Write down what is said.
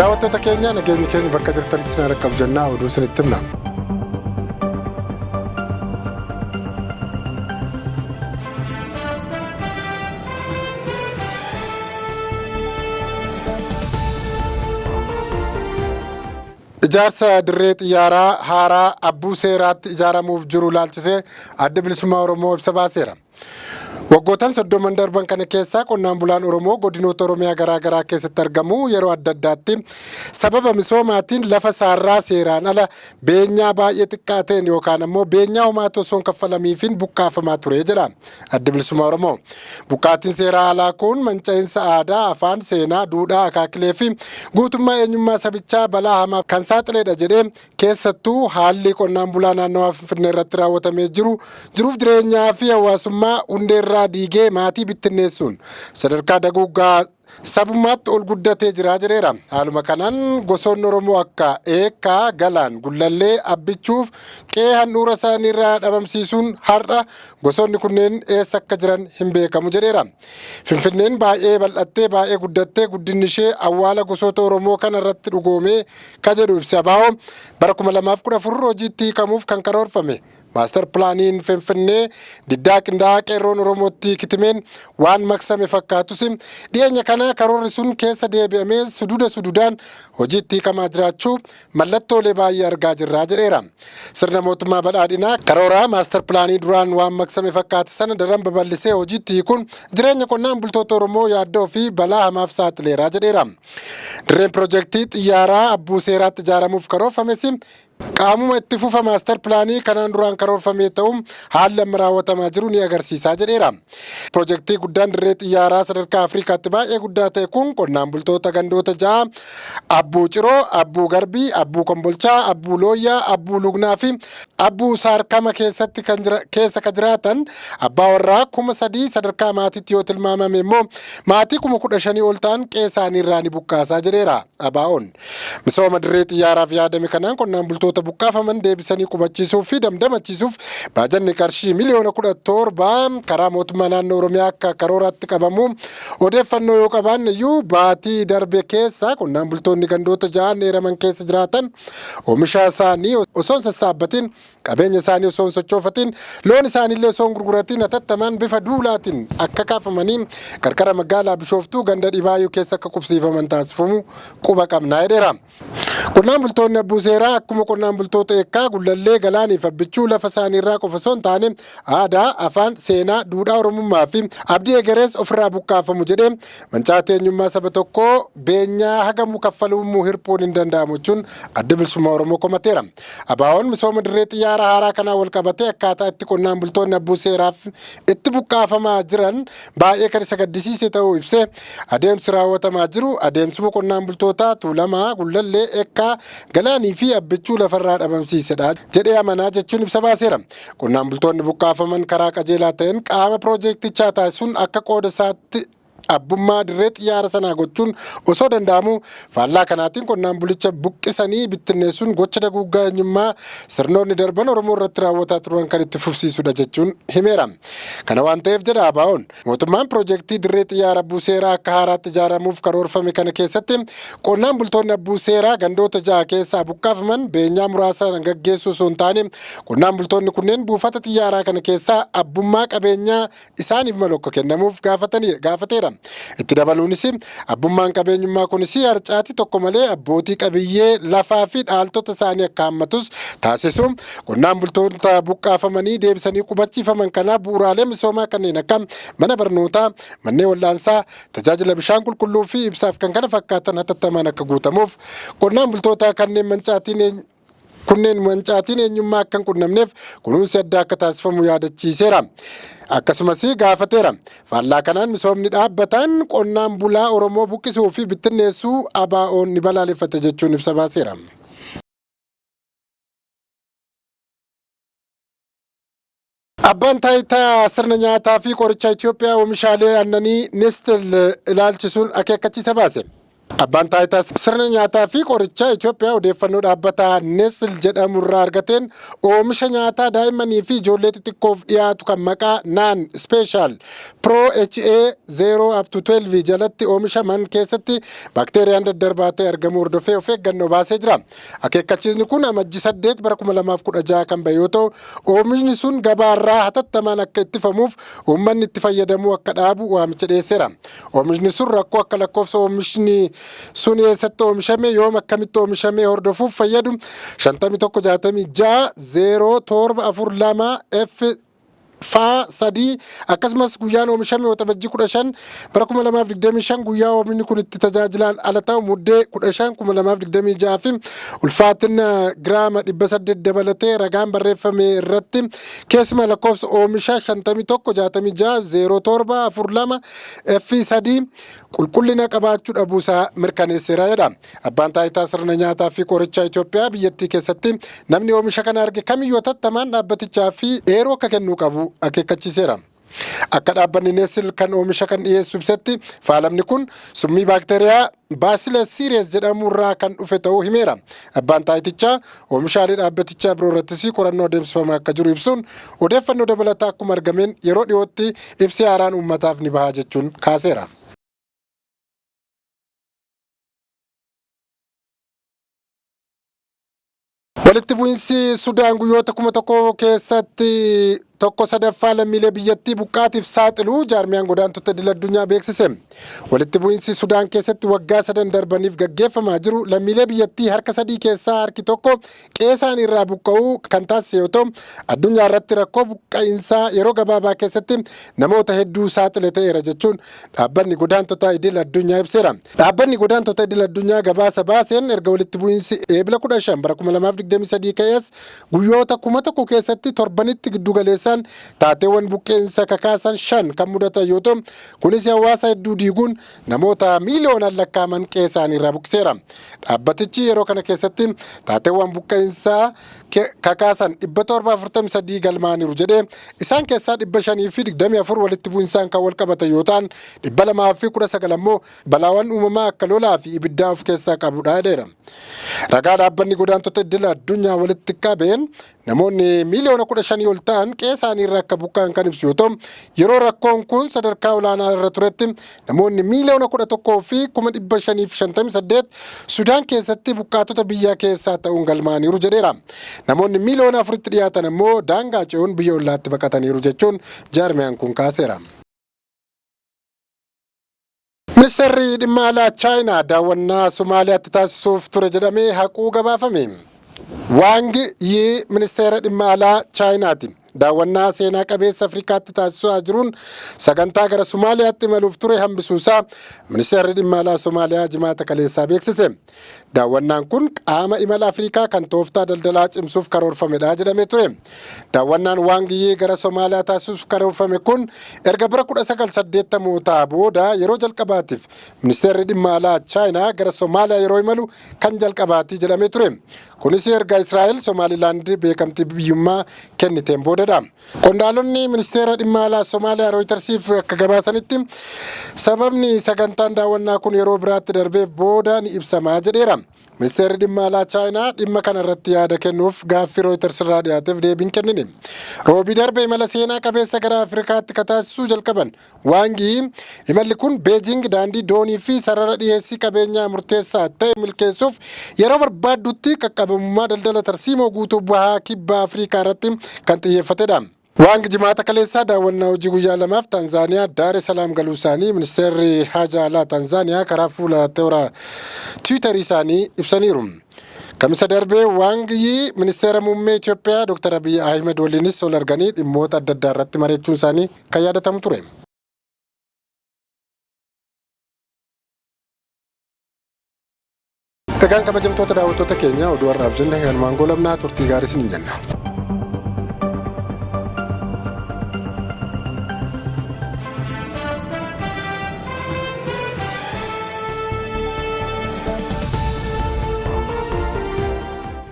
Daawwattoota keenya nageenyi keenya bakka jirtanitti isin rakkab jennaa oduu isinitti himna. Ijaarsa dirree xiyyaaraa haaraa Abbuu Seeraatti ijaaramuuf jiru ilaalchisee Adda Bilisummaa Oromoo ibsa baaseera. Waggoottan 30 darban kana keessa qonnaan bulaan Oromoo godinoota Oromiyaa garaa garaa keessatti argamu yeroo adda addaatti sababa misoomaatiin lafa saarraa seeraan ala beenyaa baay'ee xiqqaa ta'een yookaan ammoo beenyaa homaatu osoo hin kaffalamiifiin buqqaafamaa ture jedha Adda Bilisummaa Oromoo. Buqqaatiin seeraa alaa kun manca'iinsa aadaa, afaan, seenaa, duudhaa, akaakilee fi guutummaa eenyummaa sabichaa balaa hamaaf kan saaxiledha jedhee keessattuu haalli qonnaan bulaa naannawaa Finfinnee irratti raawwatamee jiruuf jireenyaa fi hawaasummaa hundeerraa diigee maatii bittinneessuun sadarkaa daguuggaa sabummaatti ol guddatee jira jedheera. Haaluma kanaan gosoonni Oromoo akka Eekkaa, Galaan, Gullallee, Abbichuuf qe'ee handhuura isaanii irraa dhabamsiisuun har'a gosoonni kunneen eessa akka jiran hin beekamu jedheera. Finfinneen baay'ee bal'attee baay'ee guddattee guddinni ishee awwaala gosoota Oromoo kana irratti dhugoomee ka jedhu ibsa baa'oo bara 2014 hojiitti hiikamuuf kan karoorfame. Maaster pilaaniin Finfinnee diddaa qindaa'aa qeerroon Oromootti kitimeen waan maksame fakkaatus dhiyeenya kana karoorri sun keessa deebi'amee sududaan hojiitti hiikamaa jiraachuu mallattoolee baay'ee argaa jirraa jedheera. Sirna mootummaa badhaadhinaa karooraa maaster pilaanii duraan waan maksame fakkaate sana daran babal'isee hojiitti hiikuun jireenya qonnaan bultoota Oromoo yaaddoo fi balaa hamaaf saaxileera jedheera. Dirreen piroojeektii xiyyaaraa Abbuu Seeraatti ijaaramuuf karoorfames qaamuma itti fufa maaster pilaanii kanaan duraan karoorfamee ta'uun haalli amma raawwatamaa jiru ni agarsiisaa jedheera. Piroojeektii guddaan dirree xiyyaaraa sadarkaa Afrikaatti baay'ee guddaa ta'e kun qonnaan bultoota gandoota 6 Abbuu Ciroo, Abbuu Garbii, Abbuu Kombolchaa, Abbuu Looyyaa, Abbuu Lugnaa fi Abbuu Saarkama keessa kan jiraatan abbaa warraa 3,000 sadarkaa maatiitti yoo tilmaamame immoo maatii 15,000 ol ta'an qe'ee isaanii irraa ni buqqaasaa jedheera. Abaa'oon misooma dirree xiyyaaraaf yaadame kanaan qonnaan bultoota buqqaafaman deebisanii qubachiisuuf fi damdamachiisuuf baajanni qarshii miliyoona 17 karaa mootummaa naannoo Oromiyaa akka karooraatti qabamu odeeffannoo yoo qabaanne iyyuu baatii darbe keessa qonnaan bultoonni gandoota 6 neeraman keessa jiraatan oomisha isaanii osoo hin sassaabbatin qabeenya isaanii osoo hin sochoofatin loon isaaniillee osoo hin gurguratin hatattamaan bifa duulaatiin akka kaafamanii qarqara magaalaa Bishooftuu ganda Dhibaayyuu keessa akka qubsiifaman taasifamu quba qabnaa jedheera. Qonnaan bultoonni Abbuu Seeraa akkuma qonnaan bultoota Eekkaa, Gullallee, Galaanii fi Abbichuu lafa isaanii irraa qofa osoo hin taane aadaa, afaan, seenaa, duudhaa Oromummaa fi abdii egerees ofirraa buqqaafamu jedhee mancaatii eenyummaa saba tokkoo beenyaa hagamu kaffaluun hirpuun hin danda'amu jechuun Adda Bilisummaa Oromoo komateera. Abaa'oon misooma dirree xiyyaaraa haaraa kanaa wal qabatee akkaataa itti qonnaan bultoonni Abbuu Seeraaf itti buqqaafamaa jiran baay'ee kan isa gaddisiise ta'uu ibsee adeemsi raawwatamaa jiru adeemsuma qonnaan bultootaa Tuulamaa, Gullallee, Eekkaa, Galaanii fi Abbichuu lafarraa dhabamsiisedha jedhee amanaa jechuun ibsa baaseera. Qonnaan bultoonni buqqaafaman karaa qajeelaa ta'een qaama piroojeektichaa taasisuun akka qooda isaatti abbummaa dirree xiyyaara sanaa gochuun osoo danda'amu faallaa kanaatiin qonnaan bulicha buqqisanii bittinneessuun gocha daguuggaa eenyummaa sirnoonni darban Oromoo irratti raawwataa turan kan itti fufsiisudha jechuun himeera. Kana waan ta'eef jedha Abaa'oon mootummaan piroojeektii dirree xiyyaara Abbuu Seeraa akka haaraatti ijaaramuuf karoorfame kana keessatti qonnaan bultoonni Abbuu Seeraa gandoota 6 keessaa buqqaafaman beenyaa muraasaan gaggeessuu osoo hin taane qonnaan bultoonni kunneen buufata xiyyaaraa kana keessaa abbummaa qabeenyaa isaaniif malu akka kennamuuf gaafateera. Itti dabaluunis abbummaan qabeenyummaa kunis harcaati tokko malee abbootii qabiyyee lafaa fi dhaaltota isaanii akka hammatus taasisu qonnaan bultoota buqqaafamanii deebisanii qubachiifaman kanaaf bu'uuraalee misoomaa kanneen akka mana barnootaa, manneen wal'aansaa, tajaajila bishaan qulqulluu fi ibsaaf kan kana fakkaatan hatattamaan akka guutamuuf qonnaan bultoota kanneen mancaatiin eenyummaa akka hin qunnamneef kunuunsi addaa akka taasifamu yaadachiiseera. Akkasumas gaafateera. Faallaa kanaan misoomni dhaabbataan qonnaan bulaa Oromoo buqqisuu fi bittinneessuu Abaa'oon ni balaaleffate jechuun ibsa baaseera. Abbaan taayitaa sirna nyaataa fi qorichaa Itoophiyaa oomishaalee aannanii Nestle ilaalchisuun akeekkachiisa baase. Abbaan taayitaa sirna nyaataa fi qorichaa Itoophiyaa odeeffannoo dhaabbataa Nestle jedhamu irraa argateen oomisha nyaataa daa'immanii fi ijoollee xixiqqoof dhiyaatu kan maqaa Naan Special Pro HA 0 up to 12 jalatti oomishaman keessatti baakteeriyaan daddarbaa ta'e argamu hordofee of eeggannoo baasee jira. Akeekkachiisni kun amajjii 8 bara 2016 kan bahe yoo ta'u, oomishni sun gabaarraa hatattamaan akka ittifamuuf uummanni itti fayyadamuu akka dhaabu waamicha dhiyeesseera. Oomishni sun rakkoo akka lakkoofsa oomishni sun eessatti oomishame yoom akkamitti oomishame hordofuuf fayyadu 5166 0742 F Faa 3 akkasumas guyyaan oomishame waxabajjii 15 bara 2025 guyyaa oomishni kun itti tajaajilaan ala ta'u muddee 15 2026 fi ulfaatina giraama 800 dabalatee ragaan barreeffame irratti keessumaa lakkoofsa oomisha 5166 0742 F3 qulqullina qabaachuu dhabuusaa mirkaneesseera jedha. Abbaan taayitaa sirna nyaataa fi qorichaa Itoophiyaa biyyattii keessatti namni oomisha kana arge kamiyyuu hatattamaan dhaabbatichaa fi eeroo akka kennuu qabu akeekkachiiseera. Akka dhaabbanni Nestle kan oomisha kan dhiyeessu ibsetti faalamni kun summii baakteeriyaa Bacillus cereus jedhamu irraa kan dhufe ta'uu himeera. Abbaan taayitichaa oomishaalee dhaabbatichaa biroo irrattis qorannoo adeemsifamaa akka jiru ibsuun odeeffannoo dabalataa akkuma argameen yeroo dhiyootti ibsi haaraan uummataaf ni baha jechuun kaaseera. Walitti bu'iinsi Sudaan guyyoota 1000 keessatti tokko sadaffaa lammiilee biyyattii buqqaatiif saaxilu jaarmiyaan godaantota idil addunyaa beeksise. Walitti bu'iinsi Sudaan keessatti waggaa 3 darbaniif gaggeeffamaa jiru lammiilee biyyattii harka 3 keessaa harki tokko qe'ee irraa buqqa'uu kan taasise yoo ta'u, addunyaa irratti rakkoo buqqa'iinsaa yeroo gabaabaa keessatti namoota hedduu saaxile ta'eera jechuun dhaabbanni godaantota idil addunyaa ibseera. Dhaabbanni godaantota idil addunyaa gabaasa baaseen erga walitti bu'iinsi eebila 15 bara 2023 ka'ees guyyoota 1000 keessatti torbanitti giddugaleessaan taateewwan buqqeensa kakaasan 5 kan mudatan yoo ta'u, kunis hawaasa hedduu diiguun namoota miiliyoonaan lakkaa'aman qe'ee isaanii irraa buqqiseera. Dhaabbatichi yeroo kana keessatti taateewwan buqqeensaa kakaasan 743 galmaaniiru jedhee isaan keessaa 524 walitti bu'insaan kan wal qabatan yoo ta'an 219 immoo balaawwan uumamaa akka lolaa fi ibiddaa of keessaa qabudha jedheera. Ragaa dhaabbanni godaantota idil addunyaa walitti qabeen namoonni miiliyoona 15 ol ta'an qe'ee isaanii irraa akka buqqa'an kan ibsu yoo ta'u, yeroo rakkoon kun sadarkaa olaanaa irra turetti namoonni miiliyoona 11 fi 558 Sudaan keessatti buqqaatota biyya keessaa ta'uun galmaaniiru jedheera. Namoonni miiliyoona 4tti dhiyaatan immoo daangaa ce'uun biyya ollaatti baqataniiru jechuun jaarmiyaan kun kaaseera. Ministeerri dhimma alaa Chaayinaa daawwannaa Somaaliyaatti taasisuuf ture jedhamee haquu gabaafame. Wang Yi ministeera dhimma alaa Chaayinaati. Daawwannaa seenaa qabeessa Afrikaatti taasisaa jiruun sagantaa gara Somaaliyaatti imaluuf ture hambisuusaa ministeerri dhimma alaa Somaaliyaa jimaata kaleessaa beeksise. Daawwannaan kun qaama imala Afrikaa kan tooftaa daldalaa cimsuuf karoorfamedha jedhamee ture. Daawwannaan Wang Yi gara Somaaliyaa taasisuuf karoorfame kun erga bara 1980 booda yeroo jalqabaatiif ministeerri dhimma alaa Chaayinaa gara Somaaliyaa yeroo imalu kan jalqabaati jedhamee ture. Kunis erga Israa'el Somaalilaand beekamtii biyyummaa kenniteen booda. Qondaalonni ministeera dhimma alaa Somaaliyaa Rooyitersiif akka gabaasanitti sababni sagantaan daawwannaa kun yeroo biraatti darbeef booda ni ibsamaa jedheera. Ministeerri dhimma alaa Chaayinaa dhimma kana irratti yaada kennuuf gaaffii Rooyiters irraa dhiyaateef deebii hin kennine. Roobii darbe imala seenaa qabeessa gara Afrikaatti taasisuu jalqaban Wang Yi imalli kun Beejing daandii doonii fi sarara dhiyeessii qabeenyaa murteessaa ta'e milkeessuuf yeroo barbaaddutti qaqqabamummaa daldala tarsiimoo guutuu bahaa kibba Afrikaa irratti kan xiyyeeffatedha. Wang jimaata kaleessaa daawwannaa hojii guyyaa lamaaf Tanzaaniyaa Daar es Salaam galuu isaanii ministeerri haja alaa Tanzaaniyaa karaa fuula toora Tiwiitarii isaanii ibsaniiru. Kamisa darbee Wang Yi ministeera muummee Itoophiyaa Dr. Abiy Ahmed waliinis ol arganii dhimmoota adda addaa irratti mari'achuun isaanii kan yaadatamu ture. Egaan kabajamtoota daawwattoota keenya oduu har'aaf jenne galmaan goolabnaa turtii gaarii isiniin jenna.